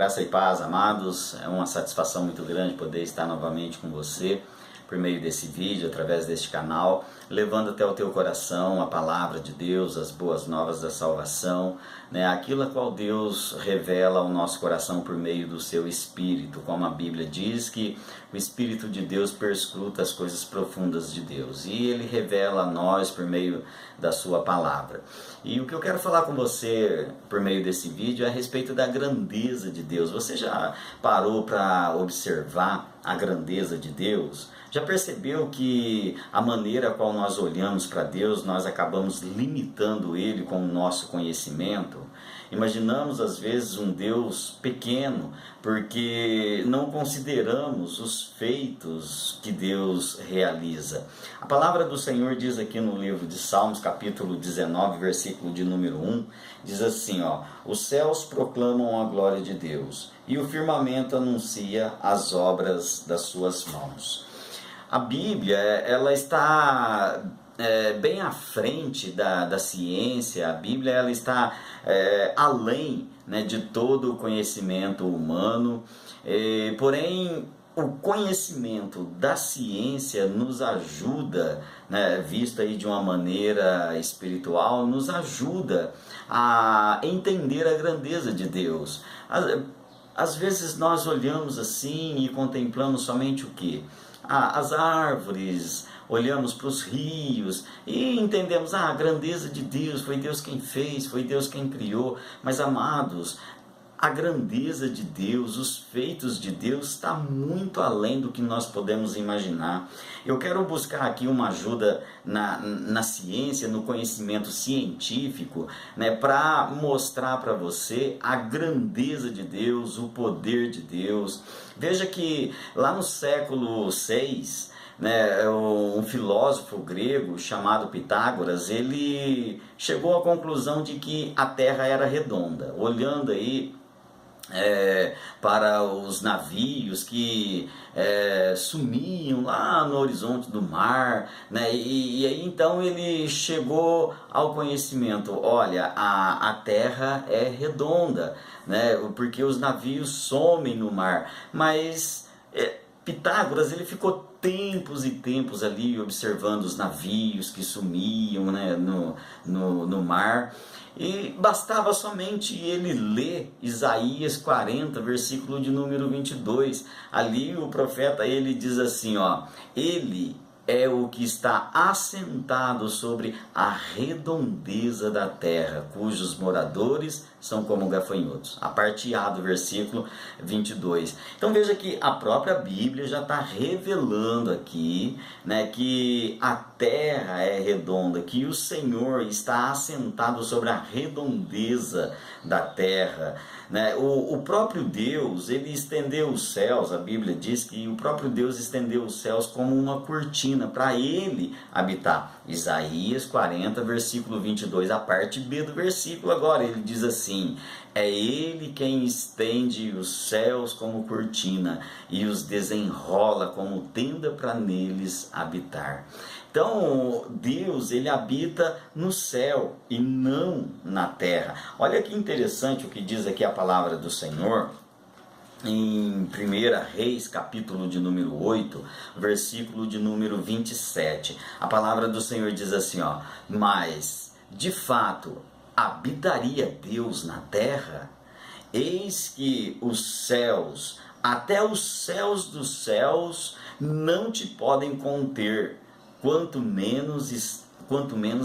Graça e paz, amados. É uma satisfação muito grande poder estar novamente com você por meio desse vídeo, através deste canal, levando até o teu coração a palavra de Deus, as boas novas da salvação, aquilo a qual Deus revela ao nosso coração por meio do seu Espírito, como a Bíblia diz que o Espírito de Deus perscruta as coisas profundas de Deus, e Ele revela a nós por meio da sua palavra. E o que eu quero falar com você por meio desse vídeo é a respeito da grandeza de Deus. Você já parou para observar a grandeza de Deus? Já percebeu que a maneira a qual nós olhamos para Deus, nós acabamos limitando Ele com o nosso conhecimento? Imaginamos às vezes um Deus pequeno, porque não consideramos os feitos que Deus realiza. A palavra do Senhor diz aqui no livro de Salmos, capítulo 19, versículo de número 1, diz assim, os céus proclamam a glória de Deus, e o firmamento anuncia as obras das suas mãos. A Bíblia, ela está bem à frente da ciência. A Bíblia ela está além de todo o conhecimento humano, porém o conhecimento da ciência nos ajuda, visto aí de uma maneira espiritual, nos ajuda a entender a grandeza de Deus. Às vezes nós olhamos assim e contemplamos somente o quê? As árvores, olhamos para os rios e entendemos a grandeza de Deus, foi Deus quem fez, foi Deus quem criou. Mas amados, a grandeza de Deus, os feitos de Deus está muito além do que nós podemos imaginar. Eu quero buscar aqui uma ajuda na ciência, no conhecimento científico, para mostrar para você a grandeza de Deus, o poder de Deus. Veja que lá no século VI, um filósofo grego chamado Pitágoras, ele chegou à conclusão de que a Terra era redonda. Olhando aí para os navios que sumiam lá no horizonte do mar, e aí então ele chegou ao conhecimento, olha, a Terra é redonda, porque os navios somem no mar. Mas Pitágoras ele ficou tempos e tempos ali observando os navios que sumiam no mar, e bastava somente ele ler Isaías 40, versículo de número 22. Ali o profeta ele diz assim, ele é o que está assentado sobre a redondeza da terra, cujos moradores são como gafanhotos. A parte A do versículo 22. Então veja que a própria Bíblia já está revelando aqui, que a terra é redonda, que o Senhor está assentado sobre a redondeza da terra. O próprio Deus, ele estendeu os céus. A Bíblia diz que o próprio Deus estendeu os céus como uma cortina para ele habitar. Isaías 40, versículo 22, a parte B do versículo agora, ele diz assim, é ele quem estende os céus como cortina e os desenrola como tenda para neles habitar. Então, Deus, ele habita no céu e não na terra. Olha que interessante o que diz aqui a palavra do Senhor, em 1 Reis, capítulo de número 8, versículo de número 27. A palavra do Senhor diz assim, mas, de fato, habitaria Deus na terra? Eis que os céus, até os céus dos céus, não te podem conter, quanto menos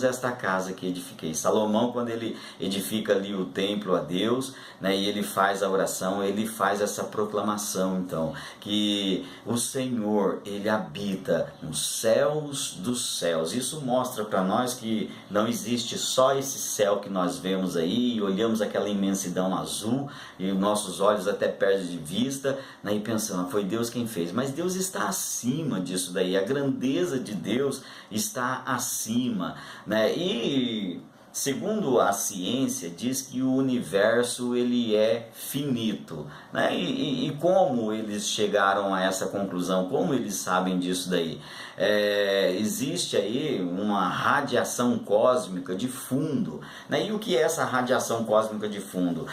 esta casa que edifiquei. Salomão, quando ele edifica ali o templo a Deus, e ele faz a oração, ele faz essa proclamação, então, que o Senhor, ele habita nos céus dos céus. Isso mostra para nós que não existe só esse céu que nós vemos aí, e olhamos aquela imensidão azul, e os nossos olhos até perdem de vista, e pensamos, foi Deus quem fez. Mas Deus está acima disso daí, a grandeza de Deus está acima. E segundo a ciência, diz que o universo ele é finito, né? E como eles chegaram a essa conclusão? Como eles sabem disso daí? Existe aí uma radiação cósmica de fundo, né? E o que é essa radiação cósmica de fundo?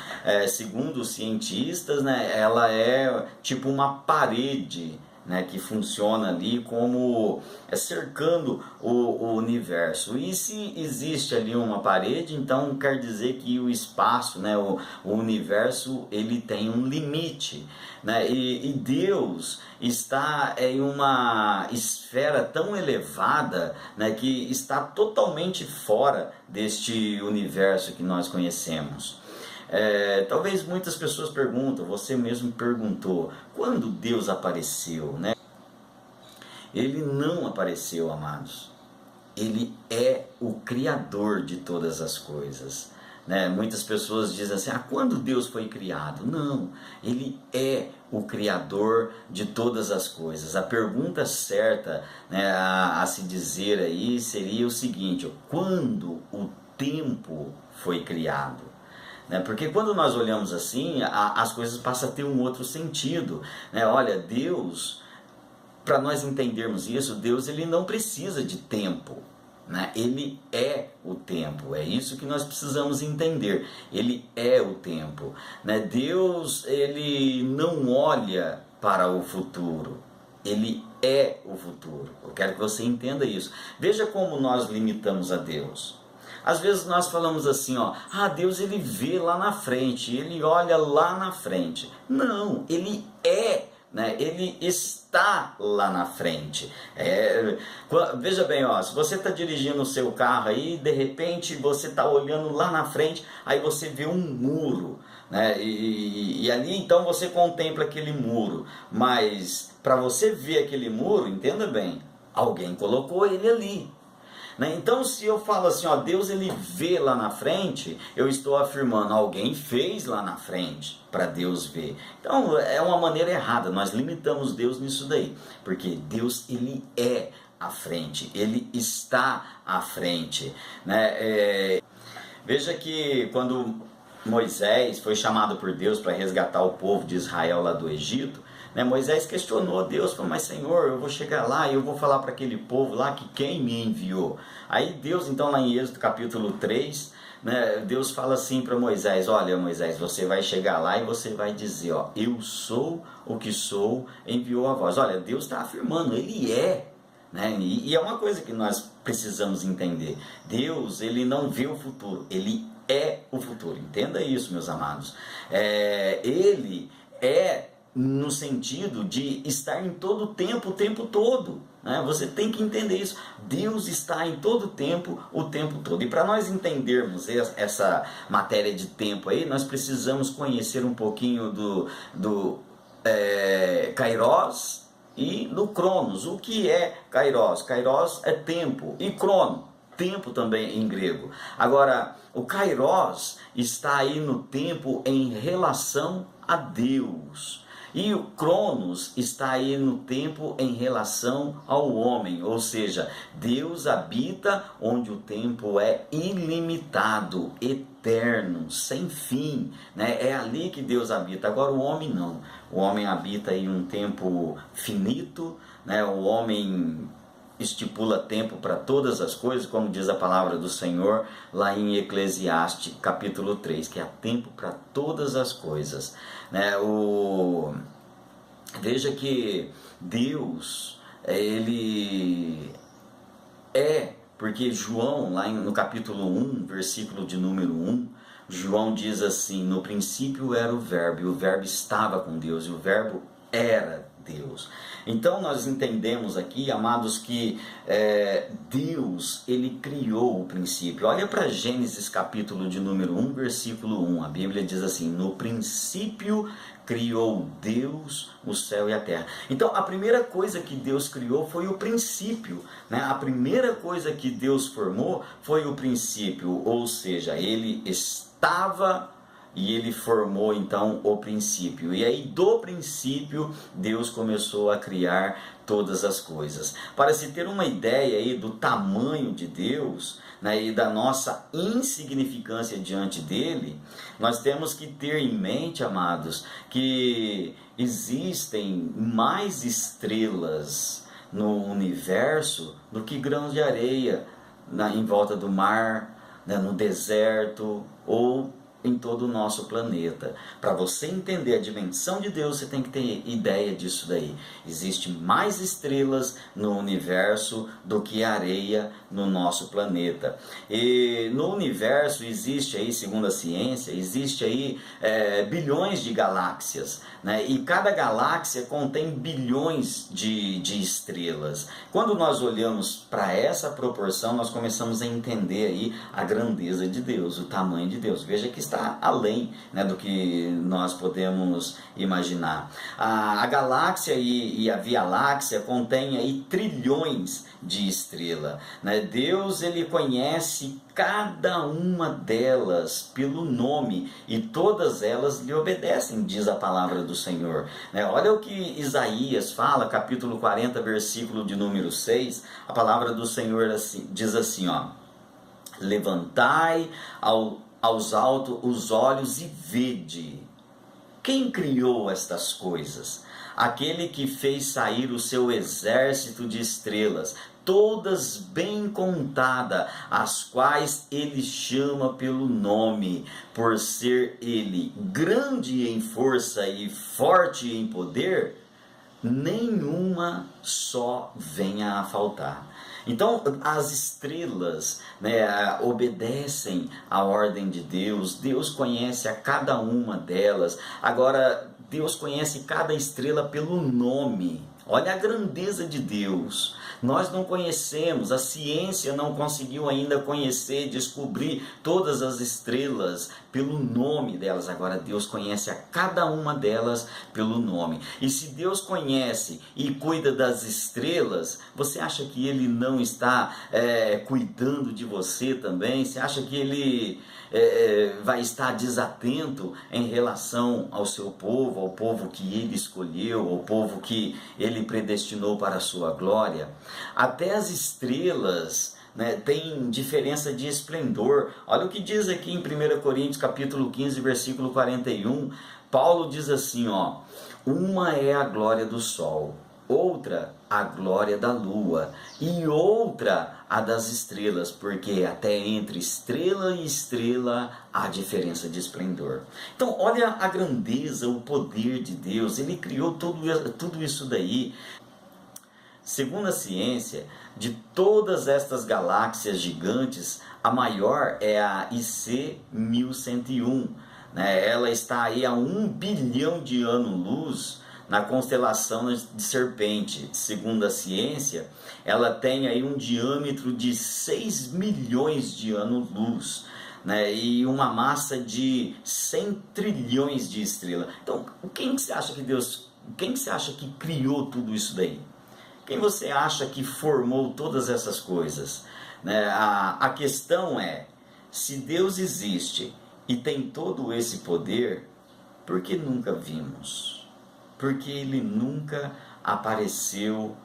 Segundo os cientistas, né, ela é tipo uma parede, né, que funciona ali como cercando o universo. E se existe ali uma parede, então quer dizer que o espaço, né, o universo, ele tem um limite, né? E Deus está em uma esfera tão elevada, né, que está totalmente fora deste universo que nós conhecemos. Talvez muitas pessoas perguntam, você mesmo perguntou, quando Deus apareceu, né? Ele não apareceu, amados. Ele é o Criador de todas as coisas, né? Muitas pessoas dizem assim, quando Deus foi criado? Não, Ele é o Criador de todas as coisas. A pergunta certa, né, a se dizer aí seria o seguinte, quando o tempo foi criado? Porque quando nós olhamos assim, as coisas passam a ter um outro sentido, né? Olha, Deus, para nós entendermos isso, Deus ele não precisa de tempo, né? Ele é o tempo, é isso que nós precisamos entender, ele é o tempo, né? Deus ele não olha para o futuro, ele é o futuro. Eu quero que você entenda isso. Veja como nós limitamos a Deus. Às vezes nós falamos assim, Deus ele vê lá na frente, ele olha lá na frente. Não, ele é, né? Ele está lá na frente. Veja bem, se você está dirigindo o seu carro aí, de repente você está olhando lá na frente, aí você vê um muro, né? E ali então você contempla aquele muro, mas para você ver aquele muro, entenda bem, alguém colocou ele ali. Então se eu falo assim, Deus ele vê lá na frente, eu estou afirmando, alguém fez lá na frente para Deus ver. Então é uma maneira errada, nós limitamos Deus nisso daí, porque Deus ele é à frente, ele está à frente, né? Veja que quando Moisés foi chamado por Deus para resgatar o povo de Israel lá do Egito, né, Moisés questionou Deus, falou, mas Senhor, eu vou chegar lá e eu vou falar para aquele povo lá que quem me enviou. Aí Deus, então lá em Êxodo capítulo 3, né, Deus fala assim para Moisés, olha Moisés, você vai chegar lá e você vai dizer, eu sou o que sou, enviou a vós. Olha, Deus está afirmando, ele é. Né? E é uma coisa que nós precisamos entender, Deus ele não vê o futuro, ele é o futuro, entenda isso meus amados, ele é no sentido de estar em todo o tempo todo, né? Você tem que entender isso, Deus está em todo o tempo todo, e para nós entendermos essa matéria de tempo aí, nós precisamos conhecer um pouquinho do Kairos e do Cronos. O que é Kairos? Kairos é tempo, e Crono, tempo também em grego. Agora, o Kairos está aí no tempo em relação a Deus. E o Cronos está aí no tempo em relação ao homem, ou seja, Deus habita onde o tempo é ilimitado, eterno, sem fim, né? É ali que Deus habita. Agora o homem não, o homem habita em um tempo finito, né? O homem estipula tempo para todas as coisas, como diz a palavra do Senhor lá em Eclesiastes capítulo 3, que há tempo para todas as coisas, né? Veja que Deus, ele porque João, lá no capítulo 1, versículo de número 1, João diz assim, no princípio era o verbo, e o verbo estava com Deus, e o verbo era Deus. Então nós entendemos aqui, amados, que Deus, ele criou o princípio. Olha para Gênesis capítulo de número 1, versículo 1, a Bíblia diz assim, no princípio criou Deus o céu e a terra. Então a primeira coisa que Deus criou foi o princípio, né? A primeira coisa que Deus formou foi o princípio, ou seja, ele estava e ele formou então o princípio. E aí do princípio Deus começou a criar todas as coisas. Para se ter uma ideia aí do tamanho de Deus, né, e da nossa insignificância diante dele, nós temos que ter em mente, amados, que existem mais estrelas no universo do que grãos de areia em volta do mar, né, no deserto ou em todo o nosso planeta. Para você entender a dimensão de Deus, você tem que ter ideia disso daí. Existe mais estrelas no universo do que areia no nosso planeta. E no universo existe aí, segundo a ciência, existe aí bilhões de galáxias, né? E cada galáxia contém bilhões de estrelas. Quando nós olhamos para essa proporção, nós começamos a entender aí a grandeza de Deus, o tamanho de Deus. Veja que está além, né, do que nós podemos imaginar. A galáxia e a Via Láctea contém aí trilhões de estrelas, né? Deus, ele conhece cada uma delas pelo nome e todas elas lhe obedecem, diz a palavra do Senhor, né? Olha o que Isaías fala, capítulo 40, versículo de número 6, a palavra do Senhor diz assim, ó: levantai aos altos os olhos e vede quem criou estas coisas, aquele que fez sair o seu exército de estrelas, todas bem contadas, as quais ele chama pelo nome, por ser ele grande em força e forte em poder, nenhuma só venha a faltar. Então as estrelas, né, obedecem à ordem de Deus. Deus conhece a cada uma delas. Agora, Deus conhece cada estrela pelo nome. Olha a grandeza de Deus. Nós não conhecemos, a ciência não conseguiu ainda conhecer, descobrir todas as estrelas pelo nome delas. Agora Deus conhece a cada uma delas pelo nome. E se Deus conhece e cuida das estrelas, você acha que Ele não está cuidando de você também? Você acha que Ele vai estar desatento em relação ao seu povo, ao povo que Ele escolheu, ao povo que Ele predestinou para a sua glória? Até as estrelas, né, tem diferença de esplendor. Olha o que diz aqui em 1 Coríntios capítulo 15, versículo 41. Paulo diz assim, ó: uma é a glória do sol, outra a glória da lua, e outra a das estrelas, porque até entre estrela e estrela há diferença de esplendor. Então olha a grandeza, o poder de Deus. Ele criou tudo isso daí. Segundo a ciência, de todas estas galáxias gigantes, a maior é a IC 1101. Né? Ela está aí a 1 bilhão de anos-luz na constelação de Serpente. Segundo a ciência, ela tem aí um diâmetro de 6 milhões de anos-luz, né? E uma massa de 100 trilhões de estrelas. Então, quem que você acha que criou tudo isso daí? Quem você acha que formou todas essas coisas? Né? A questão é, se Deus existe e tem todo esse poder, por que nunca vimos? Porque Ele nunca apareceu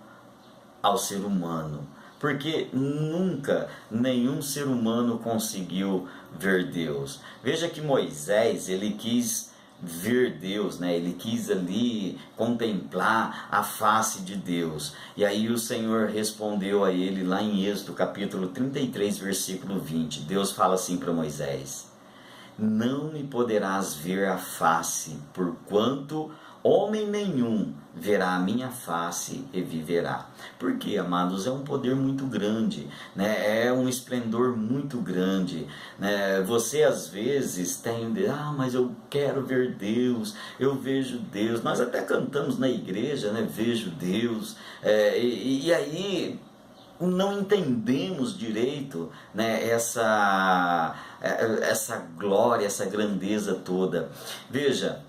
ao ser humano. Porque nunca nenhum ser humano conseguiu ver Deus. Veja que Moisés, ele quis ver Deus, né? Ele quis ali contemplar a face de Deus. E aí o Senhor respondeu a ele lá em Êxodo capítulo 33, versículo 20. Deus fala assim para Moisés: não me poderás ver a face, porquanto homem nenhum verá a minha face e viverá. Porque, amados, é um poder muito grande, né? É um esplendor muito grande, né? Você às vezes tem, mas eu quero ver Deus, eu vejo Deus. Nós até cantamos na igreja, né? Vejo Deus, e aí não entendemos direito, né, essa glória, essa grandeza toda. Veja,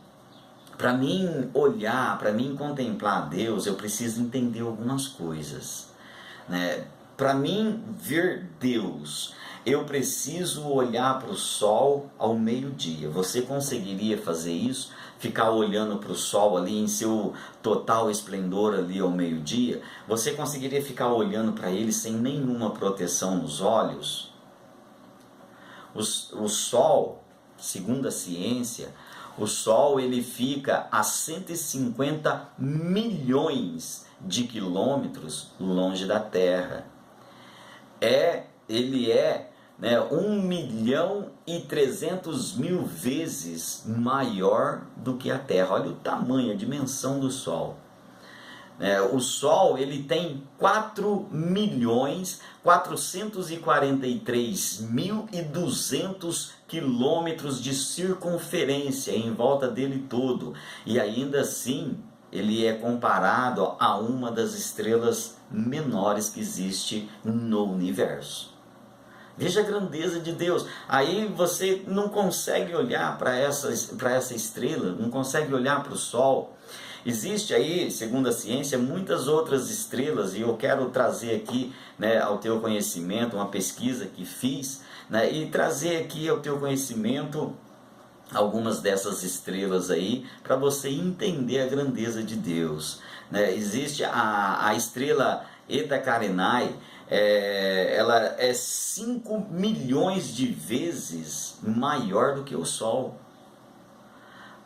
para mim olhar, para mim contemplar a Deus, eu preciso entender algumas coisas, né? Para mim ver Deus, eu preciso olhar para o sol ao meio-dia. Você conseguiria fazer isso? Ficar olhando para o sol ali em seu total esplendor ali ao meio-dia? Você conseguiria ficar olhando para ele sem nenhuma proteção nos olhos? O sol, segundo a ciência, o sol ele fica a 150 milhões de quilômetros longe da Terra. Ele é 1.300.000 vezes maior do que a Terra. Olha o tamanho, a dimensão do Sol. O Sol ele tem 4.443.200 quilômetros de circunferência em volta dele todo, e ainda assim ele é comparado a uma das estrelas menores que existe no universo. Veja a grandeza de Deus. Aí você não consegue olhar para essa estrela, não consegue olhar para o Sol. Existe aí, segundo a ciência, muitas outras estrelas, e eu quero trazer aqui ao teu conhecimento uma pesquisa que fiz, e trazer aqui ao teu conhecimento algumas dessas estrelas aí, para você entender a grandeza de Deus. Existe a estrela Eta Carinae, ela é 5 milhões de vezes maior do que o Sol.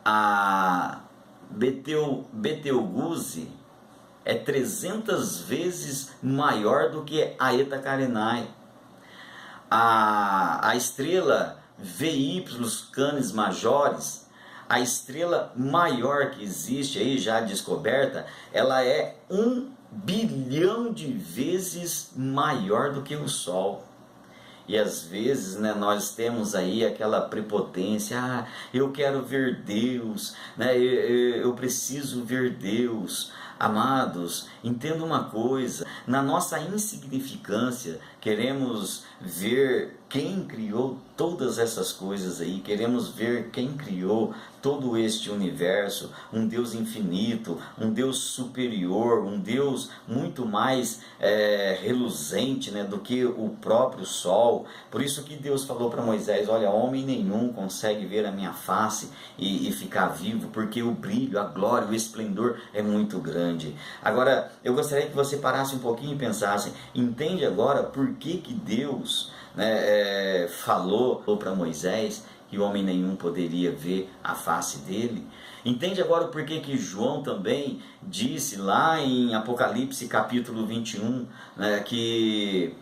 A Betelgeuse é 300 vezes maior do que a Eta Carinae. A estrela VY Canis Majoris, a estrela maior que existe aí, já descoberta, ela é 1 bilhão de vezes maior do que o Sol. E às vezes nós temos aí aquela prepotência, eu quero ver Deus, eu preciso ver Deus. Amados, entenda uma coisa, na nossa insignificância queremos ver quem criou todas essas coisas aí, queremos ver quem criou todo este universo, um Deus infinito, um Deus superior, um Deus muito mais reluzente do que o próprio sol. Por isso que Deus falou para Moisés, olha, homem nenhum consegue ver a minha face e ficar vivo, porque o brilho, a glória, o esplendor é muito grande. Agora, eu gostaria que você parasse um pouquinho e pensasse, entende agora por que Deus falou para Moisés que homem nenhum poderia ver a face dele? Entende agora o porquê que João também disse lá em Apocalipse capítulo 21, que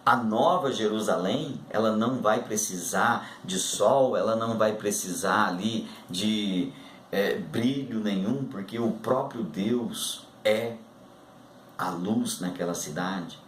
a nova Jerusalém, ela não vai precisar de sol, ela não vai precisar ali de brilho nenhum, porque o próprio Deus é a luz naquela cidade.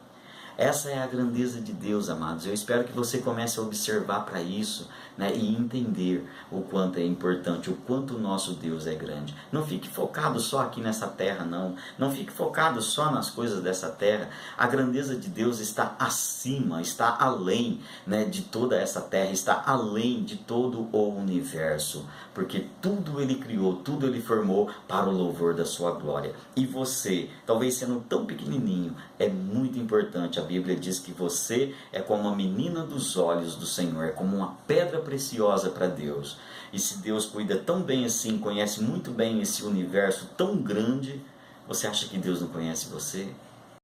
Essa é a grandeza de Deus, amados. Eu espero que você comece a observar para isso, e entender o quanto é importante, o quanto o nosso Deus é grande. Não fique focado só aqui nessa terra, não. Não fique focado só nas coisas dessa terra. A grandeza de Deus está acima, está além de toda essa terra, está além de todo o universo. Porque tudo Ele criou, tudo Ele formou para o louvor da sua glória. E você, talvez sendo tão pequenininho, é muito importante. A Bíblia diz que você é como uma menina dos olhos do Senhor, é como uma pedra preciosa para Deus. E se Deus cuida tão bem assim, conhece muito bem esse universo tão grande, você acha que Deus não conhece você?